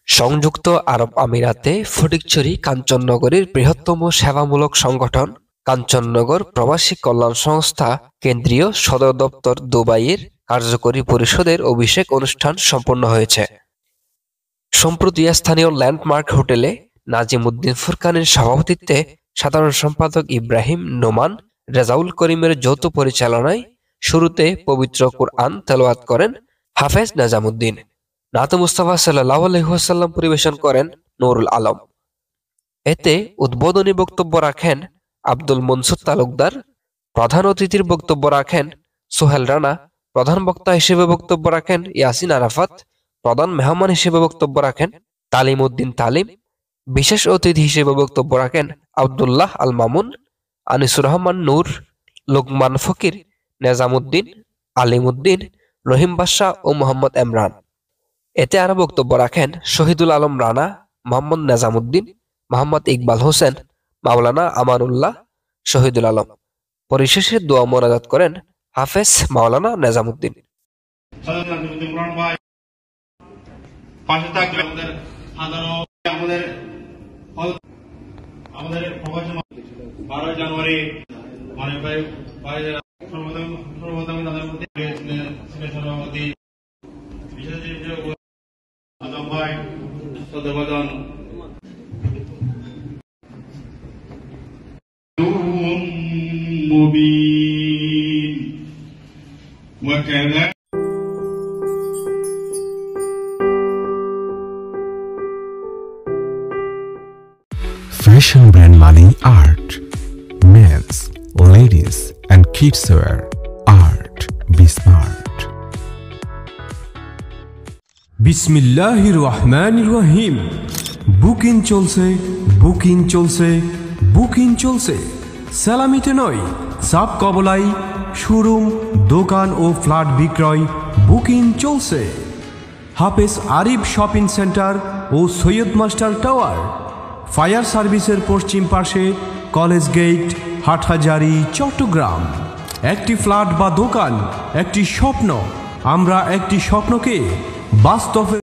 সংযুক্ত আরব আমিরাতে ফটিকছড়ি কাঞ্চননগরের বৃহত্তম সেবামূলক সংগঠন কাঞ্চননগর প্রবাসী কল্যাণ সংস্থা কেন্দ্রীয় সদর দপ্তর দুবাইয়ের কার্যকরী পরিষদের অভিষেক অনুষ্ঠান সম্পন্ন হয়েছে। সম্প্রতি স্থানীয় ল্যান্ডমার্ক হোটেলে নাজিমউদ্দিন ফুরকানের সভাপতিত্বে সাধারণ সম্পাদক ইব্রাহিম নোমান রেজাউল করিমের যৌথ পরিচালনায় শুরুতে পবিত্র কুরআন তেলাওয়াত করেন হাফেজ নেজামুদ্দিন। নাত মুস্তাফা সাল্লাল্লাহু আলাইহি ওয়াসাল্লাম পরিবেশন করেন নুরুল আলম। এতে উদ্বোধনী বক্তব্য রাখেন আব্দুল মনসুর তালুকদার। প্রধান অতিথির বক্তব্য রাখেন সোহেল রানা। প্রধান বক্তা হিসেবে বক্তব্য রাখেন ইয়াসিন আরাফাত। প্রধান মেহমান হিসেবে বক্তব্য রাখেন তালিম উদ্দিন তালিম। বিশেষ অতিথি হিসেবে বক্তব্য রাখেন আব্দুল্লাহ আল মামুন, আনিসুর রহমান নূর, লোকমান ফকির, নেজামুদ্দিন, আলিমউদ্দিন, রহিম বাদশাহ ও মোহাম্মদ ইমরান। এতে আরো বক্তব্য রাখেন শহীদুল আলম রানা, মোহাম্মদ নেজামুদ্দিন, মোহাম্মদ ইকবাল হোসেন, মাওলানা আমানুল্লাহ, শহীদুল আলম। পরিশেষে দোয়া মোনাজাত করেন হাফেজ মাওলানা নেজামুদ্দিন। জানুয়ারি مبين وكذا Fashion brand money art, men's, ladies and kids wear art. Be smart. বিসমিল্লাহির রহমানির রহিম। বুকিং চলছে, বুকিং চলছে, বুকিং চলছে। সালামিতে নয়, সাব কবলাই শোরুম, দোকান ও ফ্ল্যাট বিক্রয় বুকিং চলছে। হাফেজ আরিফ শপিং সেন্টার ও সৈয়দ মাস্টার টাওয়ার, ফায়ার সার্ভিসের পশ্চিম পাশে, কলেজ গেট, হাটহাজারী, চট্টগ্রাম। একটি ফ্ল্যাট বা দোকান, একটি স্বপ্ন। আমরা একটি স্বপ্নকে বাস্তবে